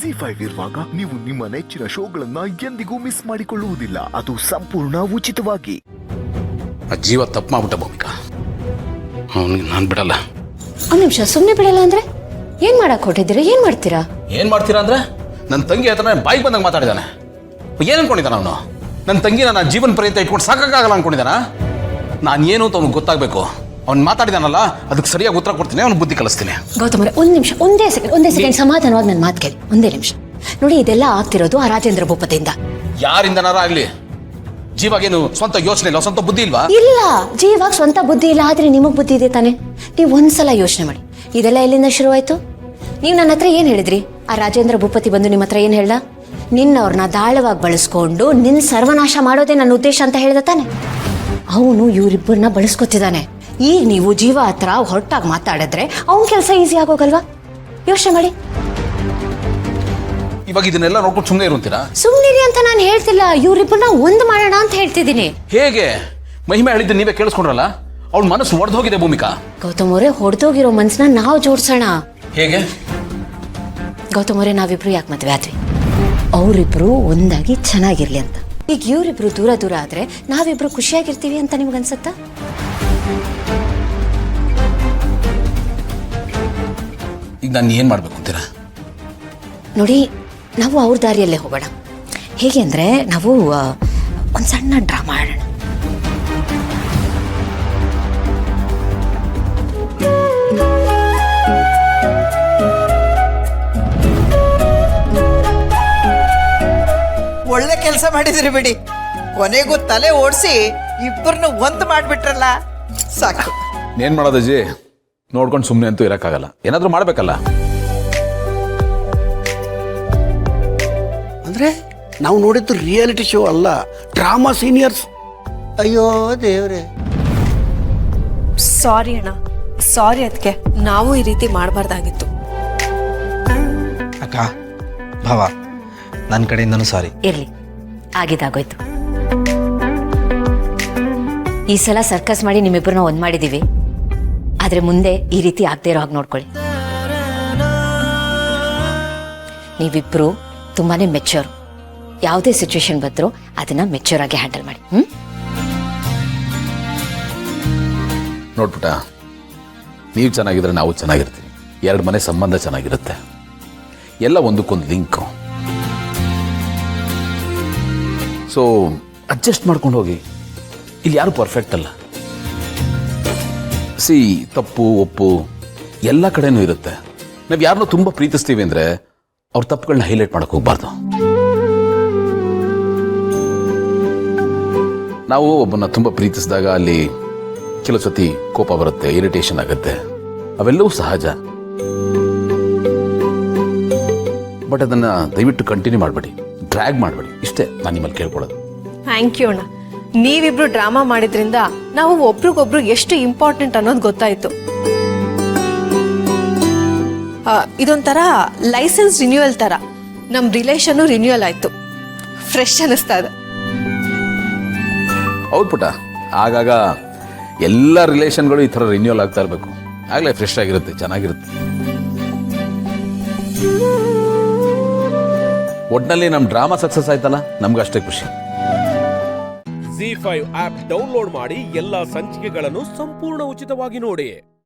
ZEE5 ಇರುವಾಗ ನೀವು ನಿಮ್ಮ ನೆಚ್ಚಿನ ಶೋಗಳನ್ನ ಎಂದಿಗೂ ಮಿಸ್ ಮಾಡಿಕೊಳ್ಳುವುದಿಲ್ಲ. ಅದು ಸಂಪೂರ್ಣ ಉಚಿತವಾಗಿ. ಜೀವ ತಪ್ಪು ಮಾಡ್ಬಿಟ್ಟ ಭೂಮಿಕಾ, ಅವನಿಗೆ ನಾನು ಬಿಡಲ್ಲ. ಒಂದು ನಿಮಿಷ, ಸುಮ್ಮನೆ ಬಿಡಲ್ಲ ಅಂದ್ರೆ ಏನ್ ಮಾಡಕ್ ಹೊಟ್ಟಿದ್ದೀರಾ? ಏನ್ ಮಾಡ್ತೀರಾ? ಏನ್ ಮಾಡ್ತೀರಾ ಅಂದ್ರೆ ನನ್ನ ತಂಗಿ ಹತ್ರ ಬಾಯಿಗೆ ಬಂದಂಗೆ ಮಾತಾಡಿದಾನೆ. ಏನ್ ಅನ್ಕೊಂಡಿದ್ದಾನ ಅವನು? ನನ್ನ ತಂಗಿನ ನಾನು ಜೀವನ ಪರ್ಯಂತ ಇಟ್ಕೊಂಡು ಸಾಕಾಗಲ್ಲ ಅನ್ಕೊಂಡಿದ್ದಾನ? ನಾನು ಏನು ಅಂತ ಅವ್ನಿಗೆ ಗೊತ್ತಾಗಬೇಕು. ಅವ್ನು ಮಾತಾಡಿದಾನಲ್ಲ, ಅದಕ್ಕೆ ಸರಿಯಾಗಿ ಉತ್ತರ ಕೊಡ್ತೀನಿ, ಅವ್ನು ಬುದ್ಧಿ ಕಲಿಸ್ತೀನಿ. ಗೌತಮ್ ಅವರೇ, ಒಂದ್ ನಿಮಿಷ, ಒಂದೇ ಸೆಕೆಂಡ್ ಸಮಾಧಾನವಾಗಿ ನನ್ನ ಮಾತು ಕೇಳಿ. ಒಂದೇ ನಿಮಿಷ ನೋಡಿ, ಇದೆಲ್ಲ ಆಗ್ತಿರೋದು ಆ ರಾಜೇಂದ್ರ ಭೂಪತಿಯಿಂದ. ಯಾರಿಂದನಾರ ಆಗ್ಲಿ, ಜೀವಾಗೇನು ಸ್ವಂತ ಯೋಚನೆ ಇಲ್ಲ, ಸ್ವಂತ ಬುದ್ಧಿ ಇಲ್ವಾ? ಇಲ್ಲ, ಜೀವಾಗ ಸ್ವಂತ ಬುದ್ಧಿ ಇಲ್ಲ, ಆದ್ರೆ ನಿಮಗ್ ಬುದ್ಧಿ ಇದೆ ತಾನೆ. ನೀವು ಒಂದ್ಸಲ ಯೋಚನೆ ಮಾಡಿ, ಇದೆಲ್ಲ ಎಲ್ಲಿಂದ ಶುರುವಾಯ್ತು? ನೀವು ನನ್ನ ಹತ್ರ ಏನ್ ಹೇಳಿದ್ರಿ? ಆ ರಾಜೇಂದ್ರ ಭೂಪತಿ ಬಂದು ನಿಮ್ಮ ಹತ್ರ ಏನ್ ಹೇಳ್ದ? ನಿನ್ನವ್ರನ್ನ ದಾಳವಾಗಿ ಬಳಸ್ಕೊಂಡು ನಿನ್ನ ಸರ್ವನಾಶ ಮಾಡೋದೇ ನನ್ನ ಉದ್ದೇಶ ಅಂತ ಹೇಳ್ದ ತಾನೆ. ಅವನು ಇವರಿಬ್ಬರನ್ನ ಬಳಸ್ಕೊತಿದ್ದಾನೆ. ಈಗ ನೀವು ಜೀವ ಹತ್ರ ಹೊರಟಾಗಿ ಮಾತಾಡಿದ್ರೆ ಅವನ ಕೆಲಸ ಈಸಿ ಆಗೋಗಲ್ವಾ? ಯೋಚನೆ ಮಾಡಿ. ಇವಾಗ ಇದನ್ನೆಲ್ಲ ನೋಡ್ಕೊಂಡು ಸುಮ್ಮನೆ ಇರುತ್ತೀರಾ? ಸುಮ್ಮನಿರಿ ಅಂತ ನಾನು ಹೇಳ್ತಿಲ್ಲ, ಇವರಿಬ್ಬರನ್ನ ಒಂದು ಮಾಡೋಣ ಅಂತ ಹೇಳ್ತಿದ್ದೀನಿ. ಹೇಗೆ? ಮಹಿಮೆ ಹೇಳಿದ್ದು ನೀವೇ ಕೇಳಿಸ್ಕೊಂಡ್ರಲ್ಲ, ಅವಳ ಮನಸ್ಸು ಒಡೆದು ಹೋಗಿದೆ ಭೂಮಿಕಾ. ಗೌತಮ್ ಅವರೇ, ಹೊಡೆದೋಗಿರೋ ಮನ್ಸನ್ನ ನಾವು ಜೋಡ್ಸೋಣ. ಹೇಗೆ? ಗೌತಮ್ ಅವರೇ, ನಾವಿಬ್ರು ಯಾಕೆ ಮದ್ವೆ ಆದ್ವಿ? ಅವರಿಬ್ರು ಒಂದಾಗಿ ಚೆನ್ನಾಗಿರ್ಲಿ ಅಂತ. ಈಗ ಇವರಿಬ್ರು ದೂರ ದೂರ ಆದ್ರೆ ನಾವಿಬ್ರು ಖುಷಿಯಾಗಿರ್ತೀವಿ ಅಂತ ನಿಮ್ಗನ್ಸತ್ತಾ? ಈಗ ನಾನು ಏನ್ ಮಾಡ್ಬೇಕು ಅಂತೀರಾ? ನೋಡಿ, ನಾವು ಅವ್ರ ದಾರಿಯಲ್ಲೇ ಹೋಗೋಣ. ಹೇಗೆ ಅಂದ್ರೆ, ನಾವು ಒಂದು ಸಣ್ಣ ಡ್ರಾಮಾ ಆಡೋಣ. ಒಳ್ಳೆ ಕೆಲಸ ಮಾಡಿದ್ರಿ ಬಿಡಿ. ಕೊನೆಗೂ ತಲೆ ಓಡಿಸಿ ಇಬ್ಬರನ್ನು ಒಂದು ಮಾಡಿಬಿಟ್ರಲ್ಲ, ಸಾಕು. ಏನ್ ಮಾಡೋದಜ್ಜಿ, ನೋಡ್ಕೊಂಡು ಸುಮ್ಮನೆ ಅಂತೂ ಇರಕ್ಕಾಗಲ್ಲ, ಏನಾದ್ರೂ ಮಾಡ್ಬೇಕಲ್ಲ. ಅಂದ್ರೆ ನಾವು ನೋಡಿದ್ದು ರಿಯಾಲಿಟಿ ಶೋ ಅಲ್ಲ, ಡ್ರಾಮಾ ಸೀನಿಯರ್ಸ್. ಅಯ್ಯೋ ದೇವ್ರೆ. ಸಾರಿ ಅಣ್ಣ, ಸಾರಿ. ಅದಕ್ಕೆ ನಾವು ಈ ರೀತಿ ಮಾಡಬಾರ್ದಾಗಿತ್ತು. ಅಕ್ಕ, ಭಾವ, ನನ್ನ ಕಡೆಯಿಂದನೂ ಸಾರಿ. ಇರ್ಲಿ, ಆಗಿದ್ದಾಗೋಯ್ತು. ಈ ಸಲ ಸರ್ಕಸ್ ಮಾಡಿ ನಿಮ್ಮಿಬ್ಬರನ್ನ ಒಂದ್ ಮಾಡಿದೀವಿ, ಆದ್ರೆ ಮುಂದೆ ಈ ರೀತಿ ಆಗದೆ ಇರೋ ಹಾಗೆ ನೋಡ್ಕೊಳ್ಳಿ. ನೀವಿಬ್ರು ತುಂಬಾನೇ ಮೆಚ್ಯೂರ್. ಯಾವುದೇ ಸಿಚುವೇಶನ್ ಬಂದ್ರು ಅದನ್ನ ಮೆಚ್ಯೂರ್ ಆಗಿ ಹ್ಯಾಂಡಲ್ ಮಾಡಿ. ನೋಡ್ಬಿಟ್ಟ, ನೀವು ಚೆನ್ನಾಗಿದ್ರೆ ನಾವು ಚೆನ್ನಾಗಿರ್ತೀವಿ. ಎರಡು ಮನೆ ಸಂಬಂಧ ಚೆನ್ನಾಗಿರುತ್ತೆ, ಎಲ್ಲ ಒಂದಕ್ಕೊಂದು ಲಿಂಕು. ಸೊ ಅಡ್ಜಸ್ಟ್ ಮಾಡ್ಕೊಂಡು ಹೋಗಿ. ಇಲ್ಲಿ ಯಾರು ಪರ್ಫೆಕ್ಟ್ ಅಲ್ಲ. ತಪ್ಪು ಒಪ್ಪು ಎಲ್ಲ ಕಡೆನೂ ಇರುತ್ತೆ. ನಾವು ಯಾರನ್ನೂ ತುಂಬ ಪ್ರೀತಿಸ್ತೀವಿ ಅಂದರೆ ಅವ್ರ ತಪ್ಪುಗಳನ್ನ ಹೈಲೈಟ್ ಮಾಡಕ್ಕೆ ಹೋಗ್ಬಾರ್ದು. ನಾವು ಒಬ್ಬನ ತುಂಬ ಪ್ರೀತಿಸಿದಾಗ ಅಲ್ಲಿ ಕೆಲವು ಸತಿ ಕೋಪ ಬರುತ್ತೆ, ಇರಿಟೇಷನ್ ಆಗುತ್ತೆ, ಅವೆಲ್ಲವೂ ಸಹಜ. ಬಟ್ ಅದನ್ನ ದಯವಿಟ್ಟು ಕಂಟಿನ್ಯೂ ಮಾಡಬೇಡಿ, ಡ್ರ್ಯಾಗ್ ಮಾಡಬೇಡಿ. ಇಷ್ಟೇ ನಾನು ನಿಮ್ಮಲ್ಲಿ ಕೇಳ್ಕೊಳ್ಳೋದು. ಥ್ಯಾಂಕ್ ಯು ಅಣ್ಣ. ನೀವಿಬ್ರು ಡ್ರಾಮಾ ಮಾಡಿದ್ರಿಂದ ನಾವು ಒಬ್ರಿಗೊಬ್ರು ಎಷ್ಟು ಇಂಪಾರ್ಟೆಂಟ್ ಅನ್ನೋದು ಗೊತ್ತಾಯ್ತು. ಇದೊಂಥರ ಲೈಸೆನ್ಸ್ ರಿನ್ಯೂವಲ್ ತರ ನಮ್ ರಿಲೇಷನ್ ರಿನ್ಯೂವಲ್ ಆಯ್ತು. ಫ್ರೆಶ್ ಅನಿಸ್ತಾ ಇದೆ. ಹೌದು ಪುಟ, ಆಗಾಗ ಎಲ್ಲ ರಿಲೇಷನ್ಗಳು ಈ ಥರ ರಿನ್ಯೂವಲ್ ಆಗ್ತಾ ಇರಬೇಕು, ಆಗಲೇ ಫ್ರೆಶ್ ಆಗಿರುತ್ತೆ, ಚೆನ್ನಾಗಿರುತ್ತೆ. ಒಟ್ಟಿನಲ್ಲಿ ನಮ್ಮ ಡ್ರಾಮಾ ಸಕ್ಸಸ್ ಆಯ್ತಲ್ಲ, ನಮ್ಗೆ ಅಷ್ಟೇ ಖುಷಿ. ZEE5 ಆಪ್ ಡೌನ್ಲೋಡ್ ಮಾಡಿ ಎಲ್ಲಾ ಸಂಚಿಕೆಗಳನ್ನು ಸಂಪೂರ್ಣ ಉಚಿತವಾಗಿ ನೋಡಿ.